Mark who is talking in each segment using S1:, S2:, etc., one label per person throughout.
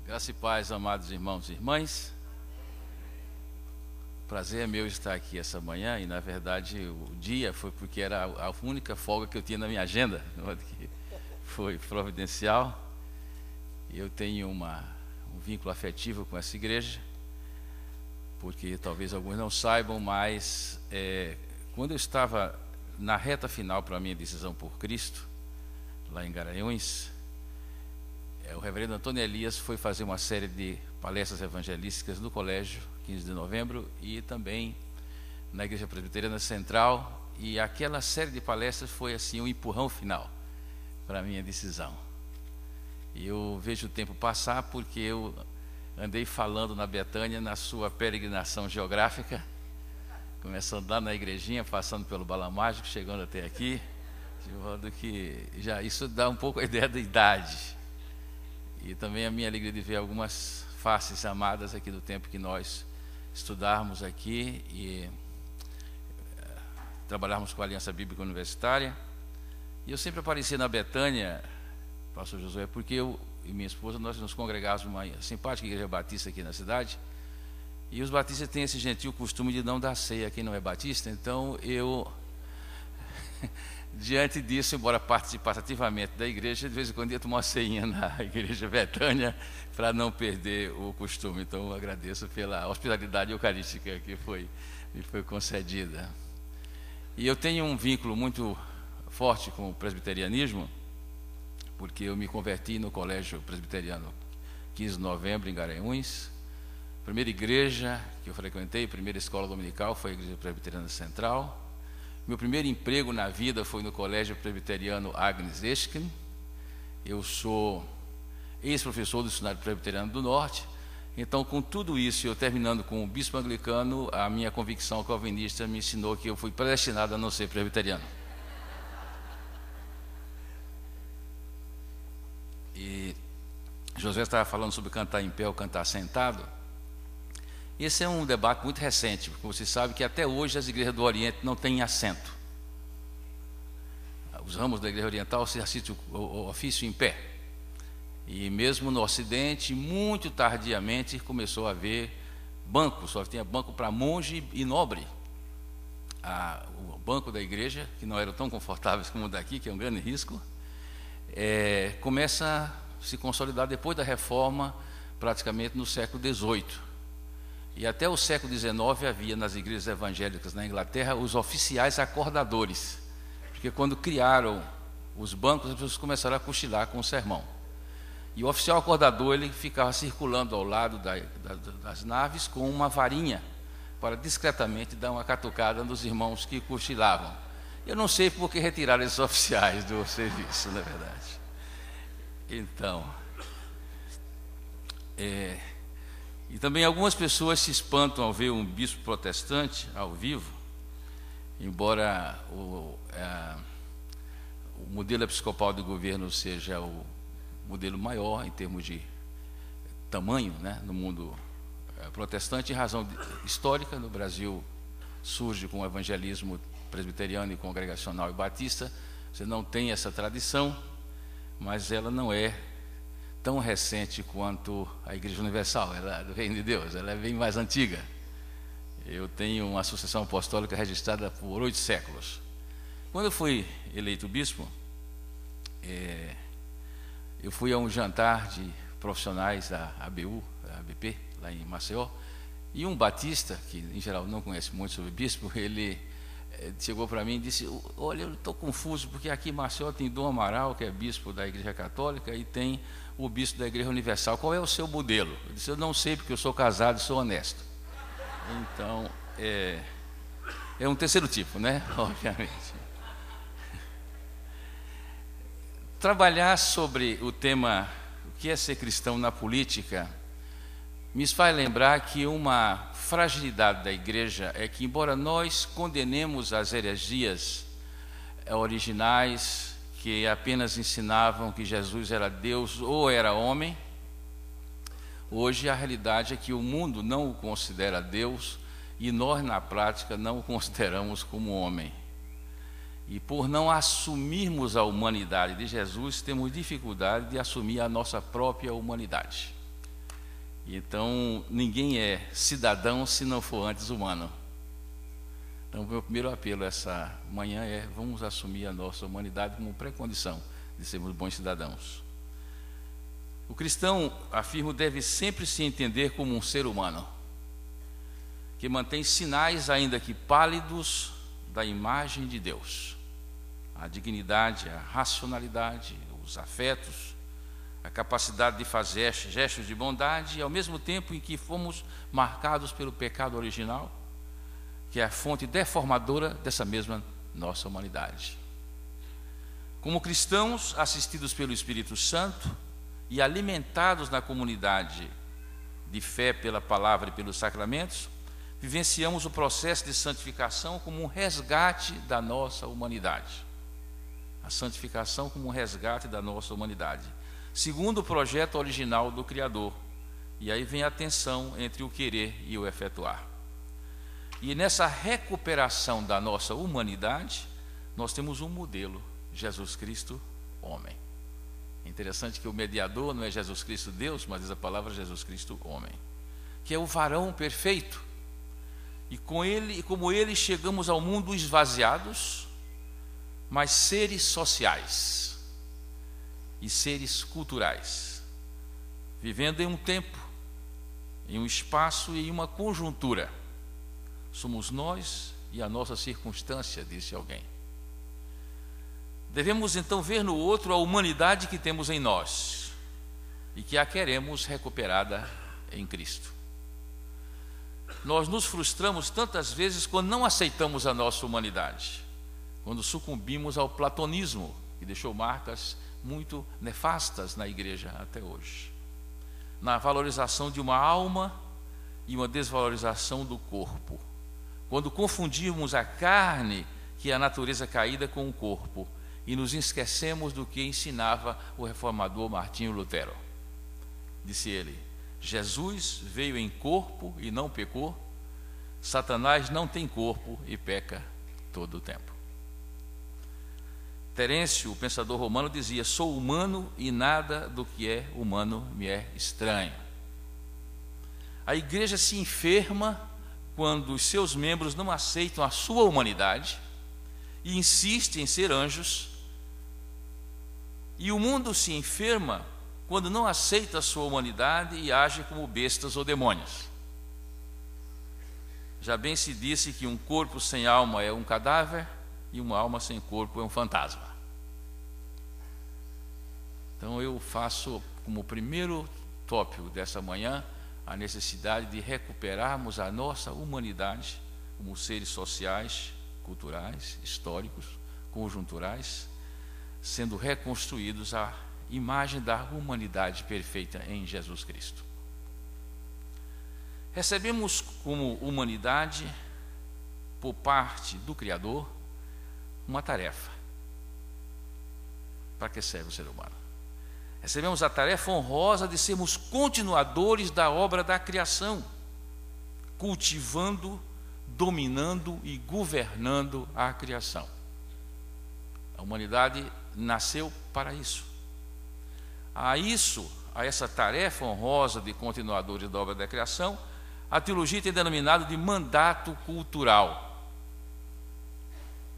S1: Graça e paz, amados irmãos e irmãs. Prazer é meu estar aqui essa manhã e, na verdade, o dia foi porque era a única folga que eu tinha na minha agenda, que foi providencial. Eu tenho um vínculo afetivo com essa igreja, porque talvez alguns não saibam, mas quando eu estava na reta final para a minha decisão por Cristo, lá em Garanhuns, o reverendo Antônio Elias foi fazer uma série de palestras evangelísticas no colégio, 15 de novembro, e também na Igreja Presbiteriana Central, e aquela série de palestras foi assim um empurrão final para a minha decisão. E eu vejo o tempo passar porque eu andei falando na Betânia na sua peregrinação geográfica, começando lá na igrejinha, passando pelo Bala Mágico, chegando até aqui, de modo que já isso dá um pouco a ideia da idade. E também a minha alegria de ver algumas faces amadas aqui do tempo que nós estudarmos aqui e trabalharmos com a Aliança Bíblica Universitária. E eu sempre apareci na Betânia, pastor Josué, porque eu e minha esposa, nós nos congregávamos numa simpática igreja batista aqui na cidade, e os batistas têm esse gentil costume de não dar ceia a quem não é batista. Então eu diante disso, embora participasse ativamente da igreja, de vez em quando ia tomar uma ceinha na igreja Betânia para não perder o costume. Então eu agradeço pela hospitalidade eucarística que me foi concedida. E eu tenho um vínculo muito forte com o presbiterianismo, porque eu me converti no colégio presbiteriano 15 de novembro em Garanhuns. A primeira igreja que eu frequentei, primeira escola dominical, foi a Igreja Presbiteriana Central. Meu primeiro emprego na vida foi no Colégio Presbiteriano Agnes Esken. Eu sou ex-professor do Seminário Presbiteriano do Norte. Então, com tudo isso, eu terminando com o bispo anglicano, a minha convicção calvinista me ensinou que eu fui predestinado a não ser presbiteriano. E José estava falando sobre cantar em pé ou cantar sentado. Esse é um debate muito recente, porque você sabe que até hoje as igrejas do Oriente não têm assento. Os ramos da igreja oriental se assiste o ofício em pé. E mesmo no Ocidente, muito tardiamente, começou a haver bancos, só tinha banco para monge e nobre. O banco da igreja, que não eram tão confortáveis como o daqui, que é um grande risco, começa a se consolidar depois da reforma, praticamente no século XVIII. E até o século XIX havia nas igrejas evangélicas na Inglaterra os oficiais acordadores, porque quando criaram os bancos, as pessoas começaram a cochilar com o sermão. E o oficial acordador, ele ficava circulando ao lado das naves com uma varinha para discretamente dar uma catucada nos irmãos que cochilavam. Eu não sei por que retiraram esses oficiais do serviço, na verdade. Então, e também algumas pessoas se espantam ao ver um bispo protestante ao vivo, embora o modelo episcopal do governo seja o modelo maior em termos de tamanho, né, no mundo protestante, em razão histórica. No Brasil surge com o evangelismo presbiteriano e congregacional e batista. Você não tem essa tradição, mas ela não é tão recente quanto a Igreja Universal, ela é do Reino de Deus, ela é bem mais antiga. Eu tenho uma associação apostólica registrada por 8 séculos. Quando eu fui eleito bispo, eu fui a um jantar de profissionais da ABP, lá em Maceió, e um batista, que em geral não conhece muito sobre bispo, ele chegou para mim e disse: olha, eu estou confuso, porque aqui em Maceió tem Dom Amaral, que é bispo da Igreja Católica, e tem o bispo da Igreja Universal. Qual é o seu modelo? Eu disse: eu não sei, porque eu sou casado e sou honesto. Então, é um terceiro tipo, né? Obviamente. Trabalhar sobre o tema o que é ser cristão na política me faz lembrar que uma fragilidade da igreja é que, embora nós condenemos as heresias originais que apenas ensinavam que Jesus era Deus ou era homem, hoje a realidade é que o mundo não o considera Deus e nós, na prática, não o consideramos como homem. E por não assumirmos a humanidade de Jesus, temos dificuldade de assumir a nossa própria humanidade. Então, ninguém é cidadão se não for antes humano. Então, o meu primeiro apelo essa manhã é: vamos assumir a nossa humanidade como pré-condição de sermos bons cidadãos. O cristão, afirmo, deve sempre se entender como um ser humano, que mantém sinais, ainda que pálidos, da imagem de Deus. A dignidade, a racionalidade, os afetos, a capacidade de fazer gestos de bondade, e ao mesmo tempo em que fomos marcados pelo pecado original, que é a fonte deformadora dessa mesma nossa humanidade. Como cristãos, assistidos pelo Espírito Santo e alimentados na comunidade de fé pela palavra e pelos sacramentos, vivenciamos o processo de santificação como um resgate da nossa humanidade. A santificação como um resgate da nossa humanidade, segundo o projeto original do Criador. E aí vem a tensão entre o querer e o efetuar. E nessa recuperação da nossa humanidade, nós temos um modelo: Jesus Cristo, homem. É interessante que o mediador não é Jesus Cristo Deus, mas diz a palavra Jesus Cristo homem, que é o varão perfeito. E como ele chegamos ao mundo esvaziados, mas seres sociais e seres culturais, vivendo em um tempo, em um espaço e em uma conjuntura. Somos nós e a nossa circunstância, disse alguém. Devemos então ver no outro a humanidade que temos em nós e que a queremos recuperada em Cristo. Nós nos frustramos tantas vezes quando não aceitamos a nossa humanidade, quando sucumbimos ao platonismo, que deixou marcas muito nefastas na igreja até hoje, na valorização de uma alma e uma desvalorização do corpo, quando confundimos a carne, que é a natureza caída, com o corpo, e nos esquecemos do que ensinava o reformador Martinho Lutero. Disse ele: Jesus veio em corpo e não pecou, Satanás não tem corpo e peca todo o tempo. Terêncio, o pensador romano, dizia: sou humano e nada do que é humano me é estranho. A igreja se enferma quando os seus membros não aceitam a sua humanidade e insistem em ser anjos, e o mundo se enferma quando não aceita a sua humanidade e age como bestas ou demônios. Já bem se disse que um corpo sem alma é um cadáver e uma alma sem corpo é um fantasma. Então eu faço como primeiro tópico dessa manhã a necessidade de recuperarmos a nossa humanidade como seres sociais, culturais, históricos, conjunturais, sendo reconstruídos à imagem da humanidade perfeita em Jesus Cristo. Recebemos como humanidade, por parte do Criador, uma tarefa. Para que serve o ser humano? Recebemos a tarefa honrosa de sermos continuadores da obra da criação, cultivando, dominando e governando a criação. A humanidade nasceu para isso. A essa tarefa honrosa de continuadores da obra da criação, a teologia tem denominado de mandato cultural.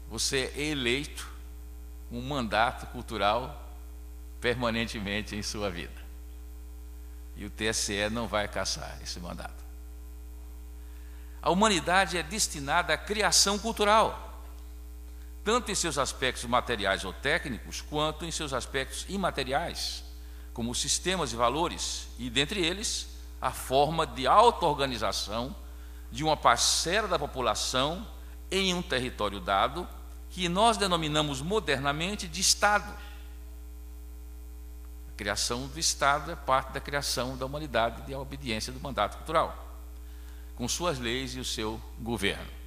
S1: Você é eleito um mandato cultural permanentemente em sua vida. E o TSE não vai caçar esse mandato. A humanidade é destinada à criação cultural, tanto em seus aspectos materiais ou técnicos, quanto em seus aspectos imateriais, como sistemas e valores, e dentre eles, a forma de auto-organização de uma parcela da população em um território dado, que nós denominamos modernamente de Estado. A criação do Estado é parte da criação da humanidade e da obediência do mandato cultural, com suas leis e o seu governo.